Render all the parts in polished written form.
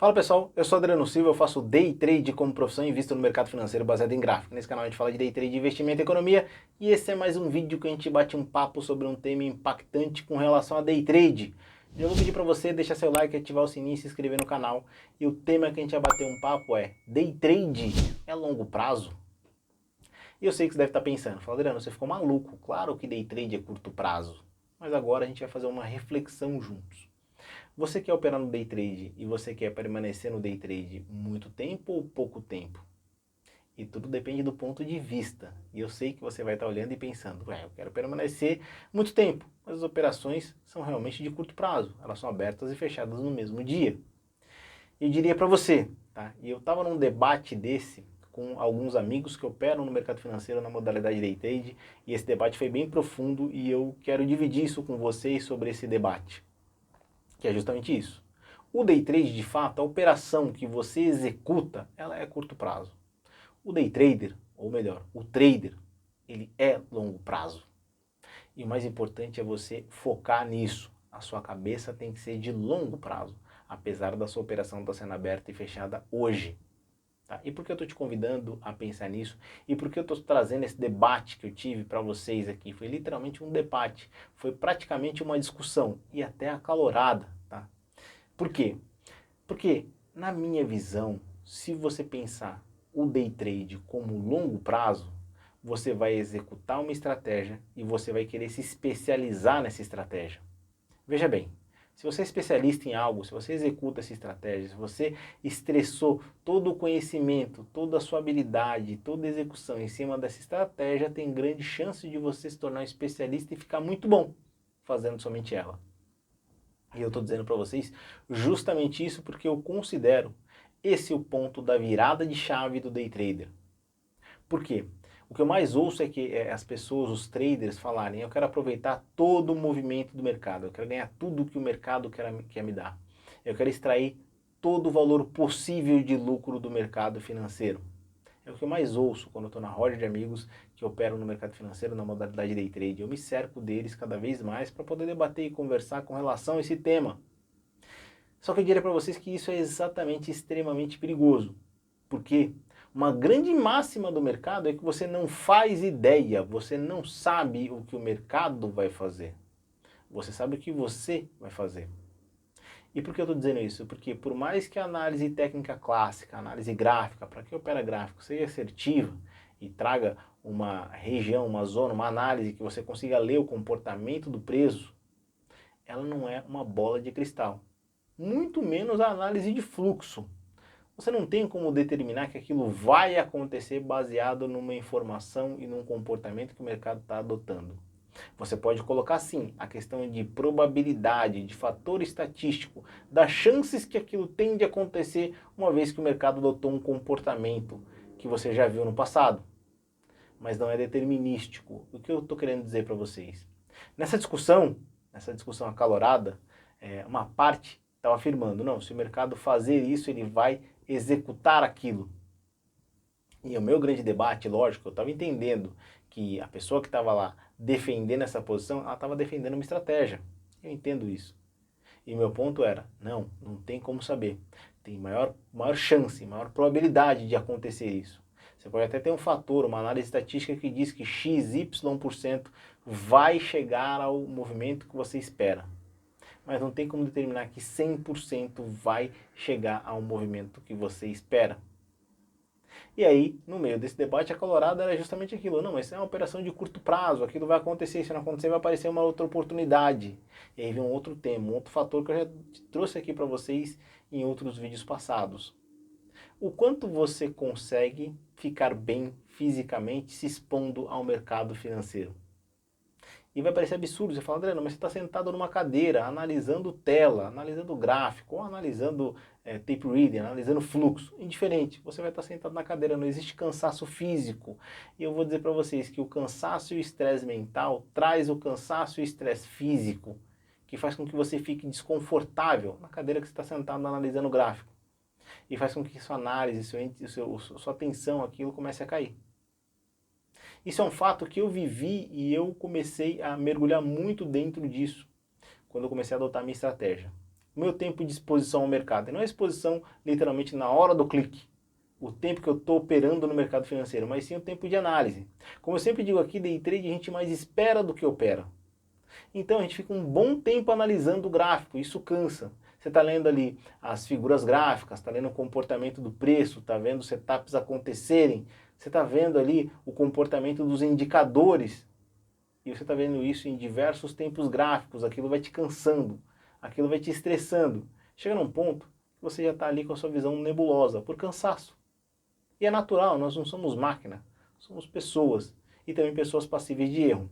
Fala pessoal, eu sou Adriano Silva, eu faço Day Trade como profissão e invisto no mercado financeiro baseado em gráfico. Nesse canal a gente fala de Day Trade, investimento e economia, e esse é mais um vídeo que a gente bate um papo sobre um tema impactante com relação a Day Trade. Eu vou pedir para você deixar seu like, ativar o sininho e se inscrever no canal. E o tema que a gente vai bater um papo é: Day Trade é longo prazo? E eu sei que você deve estar pensando, fala, Adriano, você ficou maluco, claro que Day Trade é curto prazo. Mas agora a gente vai fazer uma reflexão juntos. Você quer operar no day trade e você quer permanecer no day trade muito tempo ou pouco tempo? E tudo depende do ponto de vista. E eu sei que você vai estar olhando e pensando, ué, eu quero permanecer muito tempo, mas as operações são realmente de curto prazo. Elas são abertas e fechadas no mesmo dia. Eu diria para você, tá? E eu estava num debate desse com alguns amigos que operam no mercado financeiro na modalidade day trade, e esse debate foi bem profundo e eu quero dividir isso com vocês sobre esse debate, que é justamente isso. O day trade, de fato, a operação que você executa, ela é curto prazo. O day trader, ou melhor, o trader, ele é longo prazo. E o mais importante é você focar nisso. A sua cabeça tem que ser de longo prazo, apesar da sua operação estar sendo aberta e fechada hoje. Tá? E por que eu estou te convidando a pensar nisso? E por que eu estou trazendo esse debate que eu tive para vocês aqui? Foi literalmente um debate, foi praticamente uma discussão, e até acalorada. Tá? Por quê? Porque, na minha visão, se você pensar o day trade como longo prazo, você vai executar uma estratégia e você vai querer se especializar nessa estratégia. Veja bem, se você é especialista em algo, se você executa essa estratégia, se você estressou todo o conhecimento, toda a sua habilidade, toda a execução em cima dessa estratégia, tem grande chance de você se tornar um especialista e ficar muito bom fazendo somente ela. E eu estou dizendo para vocês justamente isso porque eu considero esse o ponto da virada de chave do day trader. Por quê? O que eu mais ouço é que as pessoas, os traders falarem: eu quero aproveitar todo o movimento do mercado, eu quero ganhar tudo que o mercado quer me dar. Eu quero extrair todo o valor possível de lucro do mercado financeiro. É o que eu mais ouço quando eu estou na roda de amigos que operam no mercado financeiro na modalidade day trade. Eu me cerco deles cada vez mais para poder debater e conversar com relação a esse tema. Só que eu diria para vocês que isso é exatamente extremamente perigoso. Porque uma grande máxima do mercado é que você não faz ideia, você não sabe o que o mercado vai fazer. Você sabe o que você vai fazer. E por que eu estou dizendo isso? Porque por mais que a análise técnica clássica, a análise gráfica, para quem opera gráfico, seja assertiva e traga uma região, uma zona, uma análise que você consiga ler o comportamento do preço, ela não é uma bola de cristal. Muito menos a análise de fluxo. Você não tem como determinar que aquilo vai acontecer baseado numa informação e num comportamento que o mercado está adotando. Você pode colocar sim a questão de probabilidade, de fator estatístico, das chances que aquilo tem de acontecer uma vez que o mercado adotou um comportamento que você já viu no passado. Mas não é determinístico. O que eu estou querendo dizer para vocês? Nessa discussão acalorada, uma parte estava afirmando: não, se o mercado fazer isso, ele vai executar aquilo. E o meu grande debate, lógico, eu estava entendendo que a pessoa que estava lá defendendo essa posição, ela estava defendendo uma estratégia. Eu entendo isso. E meu ponto era: não tem como saber. Tem maior chance, maior probabilidade de acontecer isso. Você pode até ter um fator, uma análise estatística que diz que XY% vai chegar ao movimento que você espera. Mas não tem como determinar que 100% vai chegar ao movimento que você espera. E aí, no meio desse debate acalorado, era justamente aquilo: não, mas é uma operação de curto prazo, aquilo vai acontecer, se não acontecer vai aparecer uma outra oportunidade. E aí vem um outro tema, um outro fator que eu já trouxe aqui para vocês em outros vídeos passados. O quanto você consegue ficar bem fisicamente se expondo ao mercado financeiro? E vai parecer absurdo, você fala: Adriano, mas você está sentado numa cadeira, analisando tela, analisando gráfico, ou analisando tape reading, analisando fluxo. Indiferente, você vai estar sentado na cadeira, não existe cansaço físico. E eu vou dizer para vocês que o cansaço e o estresse mental traz o cansaço e o estresse físico, que faz com que você fique desconfortável na cadeira que você está sentado analisando o gráfico. E faz com que sua análise, sua atenção, aquilo comece a cair. Isso é um fato que eu vivi e eu comecei a mergulhar muito dentro disso quando eu comecei a adotar a minha estratégia. o meu tempo de exposição ao mercado. E não é exposição literalmente na hora do clique, o tempo que eu estou operando no mercado financeiro, mas sim o tempo de análise. Como eu sempre digo aqui, day trade a gente mais espera do que opera. Então a gente fica um bom tempo analisando o gráfico, isso cansa. Você está lendo ali as figuras gráficas, está lendo o comportamento do preço, está vendo os setups acontecerem, você está vendo ali o comportamento dos indicadores, e você está vendo isso em diversos tempos gráficos, aquilo vai te cansando, aquilo vai te estressando. Chega num ponto que você já está ali com a sua visão nebulosa, por cansaço. E é natural, nós não somos máquina, somos pessoas, e também pessoas passíveis de erro.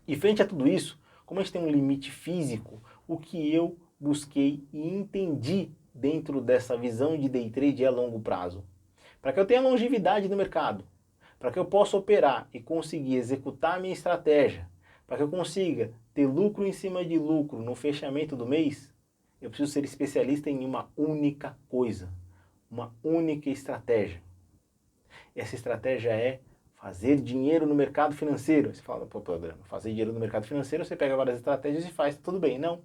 E frente a tudo isso, como a gente tem um limite físico, o que eu busquei e entendi dentro dessa visão de day trade a longo prazo? Para que eu tenha longevidade no mercado, para que eu possa operar e conseguir executar a minha estratégia, para que eu consiga ter lucro em cima de lucro no fechamento do mês, eu preciso ser especialista em uma única coisa, uma única estratégia. Essa estratégia é fazer dinheiro no mercado financeiro. Você fala, pô, Adriano, fazer dinheiro no mercado financeiro, você pega várias estratégias e faz, tudo bem. Não.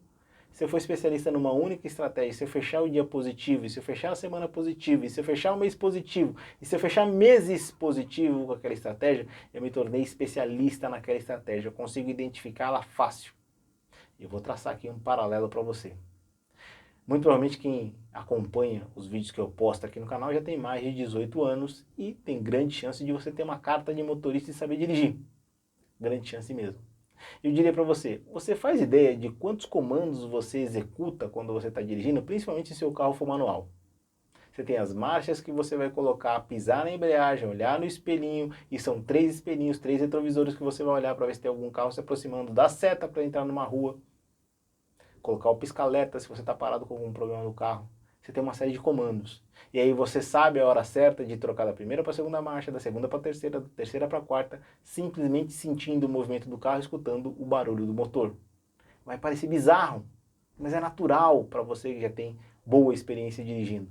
Se eu for especialista numa única estratégia, se eu fechar o dia positivo, e se eu fechar a semana positiva, e se eu fechar o mês positivo, e se eu fechar meses positivo com aquela estratégia, eu me tornei especialista naquela estratégia. Eu consigo identificá-la fácil. Eu vou traçar aqui um paralelo para você. Muito provavelmente quem acompanha os vídeos que eu posto aqui no canal já tem mais de 18 anos e tem grande chance de você ter uma carta de motorista e saber dirigir. Grande chance mesmo. Eu diria para você, você faz ideia de quantos comandos você executa quando você está dirigindo, principalmente se seu carro for manual? Você tem as marchas que você vai colocar, pisar na embreagem, olhar no espelhinho, e são 3 espelhinhos, 3 retrovisores que você vai olhar para ver se tem algum carro se aproximando, dá seta para entrar numa rua. Colocar o pisca-alerta se você está parado com algum problema no carro. Você tem uma série de comandos. E aí você sabe a hora certa de trocar da primeira para a segunda marcha, da segunda para a terceira, da terceira para a quarta, simplesmente sentindo o movimento do carro, escutando o barulho do motor. Vai parecer bizarro, mas é natural para você que já tem boa experiência dirigindo.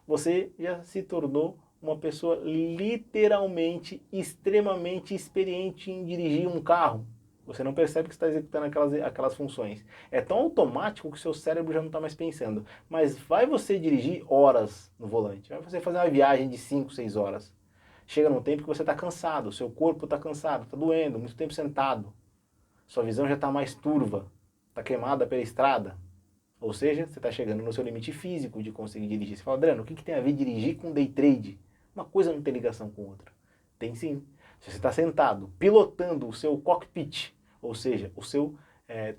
Você já se tornou uma pessoa literalmente extremamente experiente em dirigir um carro. Você não percebe que está executando aquelas funções. É tão automático que o seu cérebro já não está mais pensando. Mas vai você dirigir horas no volante. Vai você fazer uma viagem de 5, 6 horas. Chega num tempo que você está cansado, o seu corpo está cansado, está doendo, muito tempo sentado. Sua visão já está mais turva, está queimada pela estrada. Ou seja, você está chegando no seu limite físico de conseguir dirigir. Você fala, Adriano, o que tem a ver dirigir com day trade? Uma coisa não tem ligação com outra. Tem sim. Se você está sentado, pilotando o seu cockpit, ou seja, o seu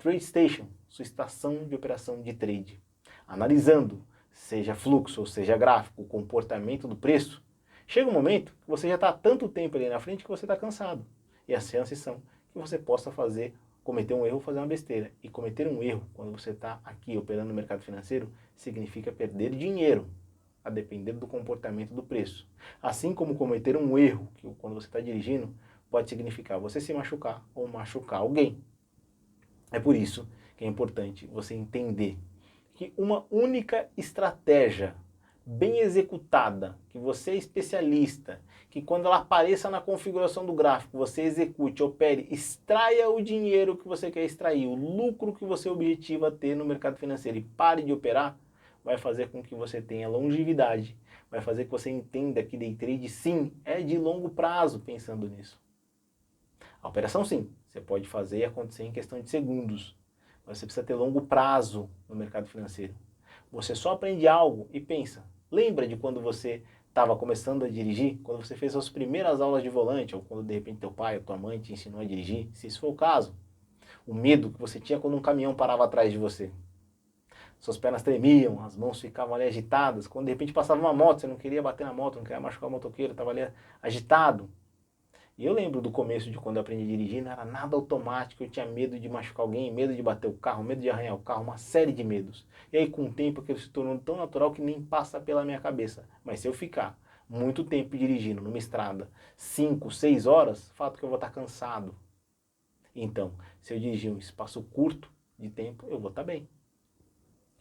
trade station, sua estação de operação de trade, analisando, seja fluxo ou seja gráfico, o comportamento do preço, chega um momento que você já está há tanto tempo ali na frente que você está cansado. E as chances são que você possa cometer um erro ou fazer uma besteira. E cometer um erro, quando você está aqui operando no mercado financeiro, significa perder dinheiro, a depender do comportamento do preço. Assim como cometer um erro, que quando você está dirigindo, pode significar você se machucar ou machucar alguém. É por isso que é importante você entender que uma única estratégia bem executada, que você é especialista, que quando ela apareça na configuração do gráfico, você execute, opere, extraia o dinheiro que você quer extrair, o lucro que você objetiva ter no mercado financeiro e pare de operar, vai fazer com que você tenha longevidade, vai fazer que você entenda que day trade sim, é de longo prazo pensando nisso. A operação sim, você pode fazer e acontecer em questão de segundos, mas você precisa ter longo prazo no mercado financeiro. Você só aprende algo e pensa, lembra de quando você estava começando a dirigir, quando você fez suas primeiras aulas de volante, ou quando de repente teu pai ou tua mãe te ensinou a dirigir, se isso for o caso, o medo que você tinha quando um caminhão parava atrás de você. Suas pernas tremiam, as mãos ficavam ali agitadas, quando de repente passava uma moto, você não queria bater na moto, não queria machucar o motoqueiro, estava ali agitado. E eu lembro do começo de quando eu aprendi a dirigir, não era nada automático, eu tinha medo de machucar alguém, medo de bater o carro, medo de arranhar o carro, uma série de medos. E aí com o tempo aquilo se tornou tão natural que nem passa pela minha cabeça. Mas se eu ficar muito tempo dirigindo numa estrada, 5, 6 horas, fato que eu vou estar cansado. Então, se eu dirigir um espaço curto de tempo, eu vou estar bem.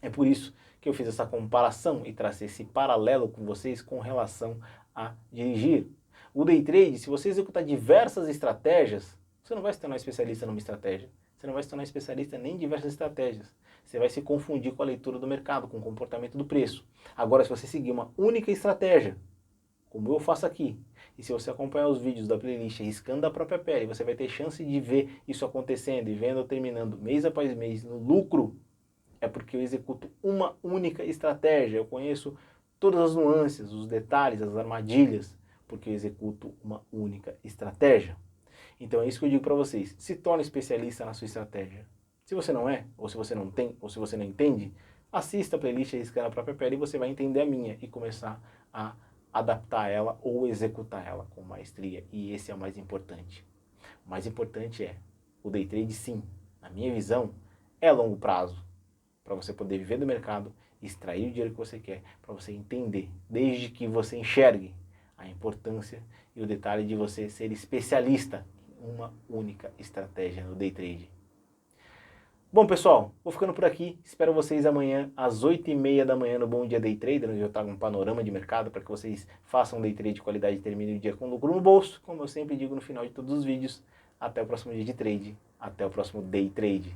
É por isso que eu fiz essa comparação e tracei esse paralelo com vocês com relação a dirigir. O day trade, se você executar diversas estratégias, você não vai se tornar especialista numa estratégia. você não vai se tornar especialista nem em diversas estratégias. Você vai se confundir com a leitura do mercado, com o comportamento do preço. Agora, se você seguir uma única estratégia, como eu faço aqui, e se você acompanhar os vídeos da playlist Riscando a Própria Pele, você vai ter chance de ver isso acontecendo e vendo terminando mês após mês no lucro, é porque eu executo uma única estratégia. Eu conheço todas as nuances, os detalhes, as armadilhas, porque eu executo uma única estratégia. Então é isso que eu digo para vocês, se torne especialista na sua estratégia. Se você não é, ou se você não tem, ou se você não entende, assista a playlist Riscando a Própria Pele e você vai entender a minha e começar a adaptar ela ou executar ela com maestria. E esse é o mais importante. O mais importante é, o day trade sim, na minha visão, é longo prazo, para você poder viver do mercado, extrair o dinheiro que você quer, para você entender, desde que você enxergue a importância e o detalhe de você ser especialista em uma única estratégia no day trade. Bom, pessoal, vou ficando por aqui. Espero vocês amanhã às 8h30 da manhã no Bom Dia Day Trader, onde eu trago um panorama de mercado para que vocês façam um day trade de qualidade e terminem o dia com lucro no bolso. Como eu sempre digo no final de todos os vídeos, até o próximo dia de trade, até o próximo day trade.